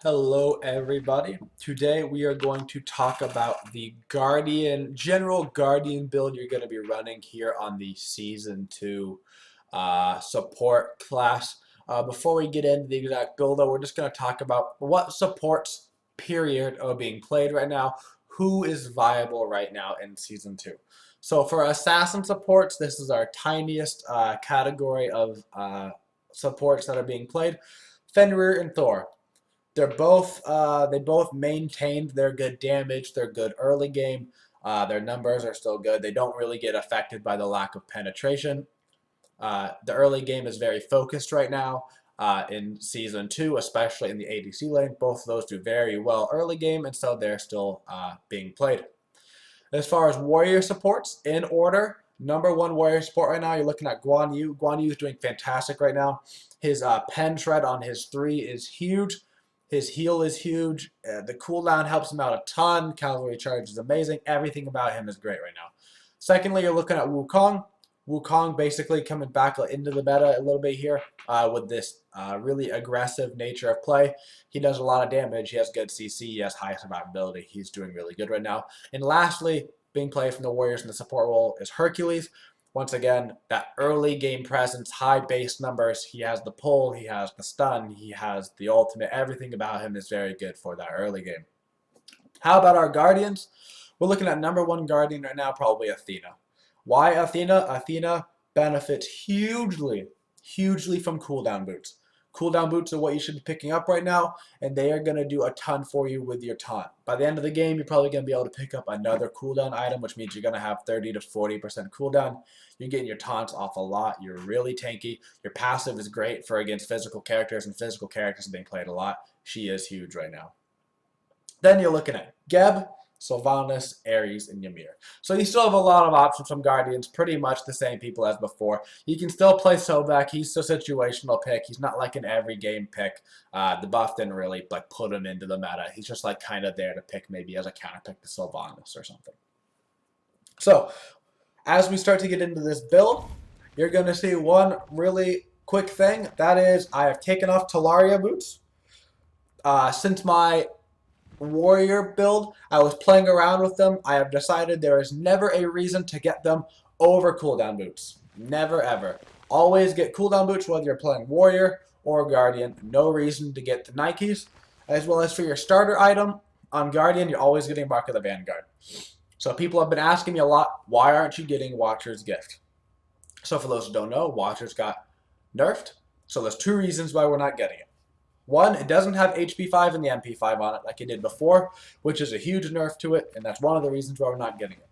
Hello everybody. Today we are going to talk about the general Guardian build you're going to be running here on the Season 2 support class. Before we get into the exact build though, we're just going to talk about what supports period are being played right now, who is viable right now in Season 2. So for Assassin supports, this is our tiniest category of supports that are being played. Fenrir and Thor. They both maintained their good damage, their good early game. Their numbers are still good. They don't really get affected by the lack of penetration. The early game is very focused right now in Season 2, especially in the ADC lane. Both of those do very well early game, and so they're still being played. As far as warrior supports, in order, number one warrior support right now, you're looking at Guan Yu. Guan Yu is doing fantastic right now. His pen shred on his 3 is huge. His heal is huge. The cooldown helps him out a ton. Cavalry charge is amazing. Everything about him is great right now. Secondly, you're looking at Wukong. Wukong basically coming back into the meta a little bit here with this really aggressive nature of play. He does a lot of damage. He has good CC. He has high survivability. He's doing really good right now. And lastly, being played from the Warriors in the support role is Hercules. Once again, that early game presence, high base numbers. He has the pull, he has the stun, he has the ultimate. Everything about him is very good for that early game. How about our Guardians? We're looking at number one Guardian right now, probably Athena. Why Athena? Athena benefits hugely from cooldown boots. Cooldown boots are what you should be picking up right now, and they are going to do a ton for you with your taunt. By the end of the game, you're probably going to be able to pick up another cooldown item, which means you're going to have 30 to 40% cooldown. You're getting your taunts off a lot. You're really tanky. Your passive is great for against physical characters, and physical characters are being played a lot. She is huge right now. Then you're looking at Geb, Sylvanas, Ares, and Ymir. So you still have a lot of options from Guardians, pretty much the same people as before. You can still play Sobek. He's a situational pick. He's not like an every game pick. The buff didn't really put him into the meta. He's just kind of there to pick maybe as a counter pick to Sylvanas or something. So as we start to get into this build, you're going to see one really quick thing. That is, I have taken off Talaria boots. Since my warrior build, I was playing around with them. I have decided there is never a reason to get them over cooldown boots. Never ever. Always get cooldown boots whether you're playing warrior or guardian. No reason to get the Nikes. As well as for your starter item on guardian, you're always getting Mark of the Vanguard. So people have been asking me a lot, why aren't you getting Watcher's Gift? So for those who don't know, Watcher's got nerfed. So there's two reasons why we're not getting it. One, it doesn't have HP 5 and the MP 5 on it like it did before, which is a huge nerf to it, and that's one of the reasons why we're not getting it.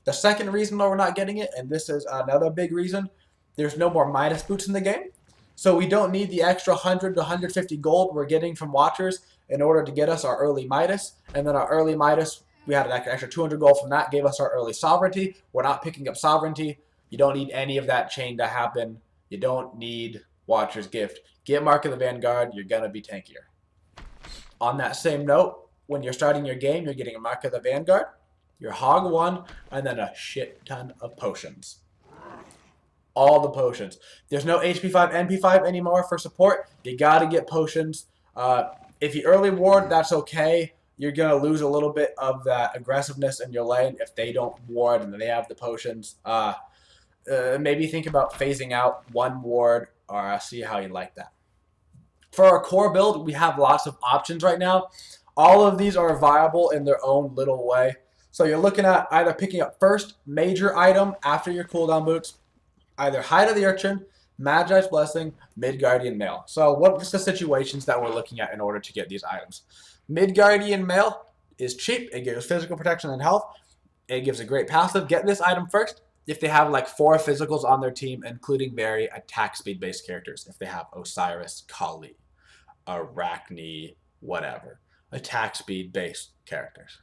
The second reason why we're not getting it, and this is another big reason, there's no more Midas boots in the game, so we don't need the extra 100 to 150 gold we're getting from Watchers in order to get us our early Midas, and then our early Midas, we had an extra 200 gold from that, gave us our early Sovereignty. We're not picking up Sovereignty. You don't need any of that chain to happen. You don't need Watcher's Gift. Get Mark of the Vanguard, you're going to be tankier. On that same note, when you're starting your game, you're getting a Mark of the Vanguard, your Hog 1, and then a shit ton of potions. All the potions. There's no HP 5, NP 5 anymore for support. You got to get potions. If you early ward, that's okay. You're going to lose a little bit of that aggressiveness in your lane if they don't ward and they have the potions. Maybe think about phasing out one ward or see how you like that. For our core build, we have lots of options right now. All of these are viable in their own little way. So you're looking at either picking up first major item after your cooldown boots, either Hide of the Urchin, Magi's Blessing, Mid-Guardian Mail. So what's the situations that we're looking at in order to get these items? Mid-Guardian Mail is cheap. It gives physical protection and health. It gives a great passive. Get this item first if they have 4 physicals on their team, including very attack speed based characters. If they have Osiris, Kali, Arachne, whatever. Attack speed based characters.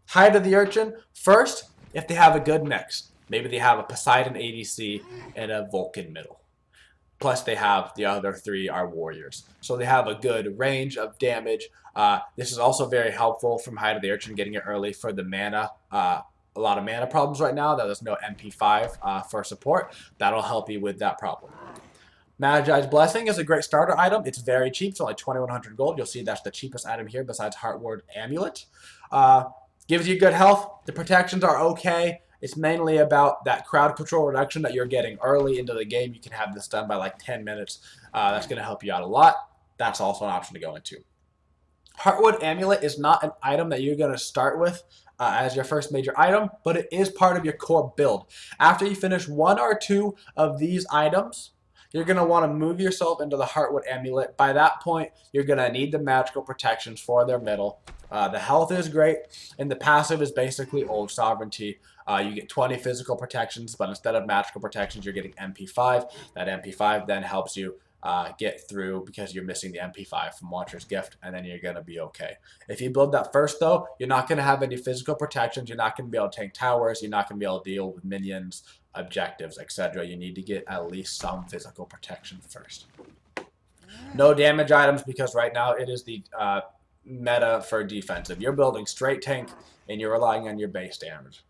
Hide of the Urchin, first, if they have a good mix. Maybe they have a Poseidon ADC and a Vulcan middle. Plus they have the other 3 are warriors. So they have a good range of damage. This is also very helpful from Hide of the Urchin, getting it early for the mana. A lot of mana problems right now. There's no MP5 for support. That'll help you with that problem. Magi's Blessing is a great starter item. It's very cheap, so like 2,100 gold. You'll see that's the cheapest item here besides Heartward Amulet. Uh, Gives you good health. The protections are okay. It's mainly about that crowd control reduction that you're getting early into the game. You can have this done by like 10 minutes. That's going to help you out a lot. That's also an option to go into. Heartwood Amulet is not an item that you're going to start with as your first major item, but it is part of your core build. After you finish one or two of these items, you're going to want to move yourself into the Heartwood Amulet. By that point, you're going to need the magical protections for their middle. The health is great, and the passive is basically Old Sovereignty. You get 20 physical protections, but instead of magical protections, you're getting MP5. That MP5 then helps you get through because you're missing the MP5 from Watcher's Gift, and then you're going to be okay. If you build that first, though, you're not going to have any physical protections. You're not going to be able to tank towers. You're not going to be able to deal with minions, objectives, etc. You need to get at least some physical protection first. No damage items because right now it is the meta for defensive. You're building straight tank, and you're relying on your base damage.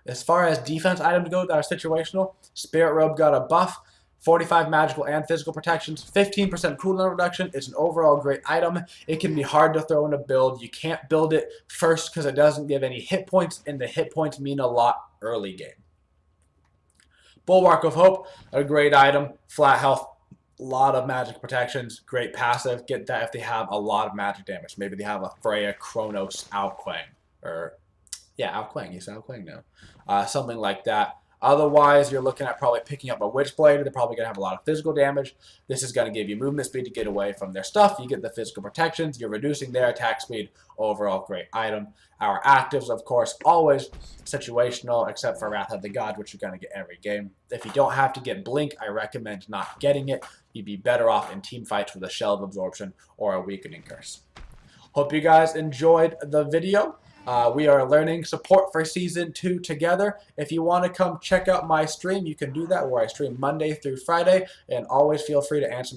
As far as defense items go that are situational, Spirit Robe got a buff. 45 magical and physical protections, 15% cooldown reduction. It's an overall great item. It can be hard to throw in a build. You can't build it first because it doesn't give any hit points, and the hit points mean a lot early game. Bulwark of Hope, a great item. Flat health, a lot of magic protections, great passive. Get that if they have a lot of magic damage. Maybe they have a Freya, Kronos, Alquang. Or, yeah, Alquang. He's Alquang now. Something like that. Otherwise, you're looking at probably picking up a Witchblade. They're probably going to have a lot of physical damage. This is going to give you movement speed to get away from their stuff. You get the physical protections. You're reducing their attack speed. Overall, great item. Our actives, of course, always situational, except for Wrath of the God, which you're going to get every game. If you don't have to get Blink, I recommend not getting it. You'd be better off in team fights with a Shell of Absorption or a Weakening Curse. Hope you guys enjoyed the video. We are learning support for Season 2 together. If you want to come check out my stream, you can do that, where I stream Monday through Friday, and always feel free to ask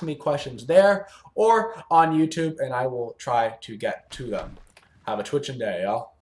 me questions there or on YouTube, and I will try to get to them. Have a twitching day, y'all.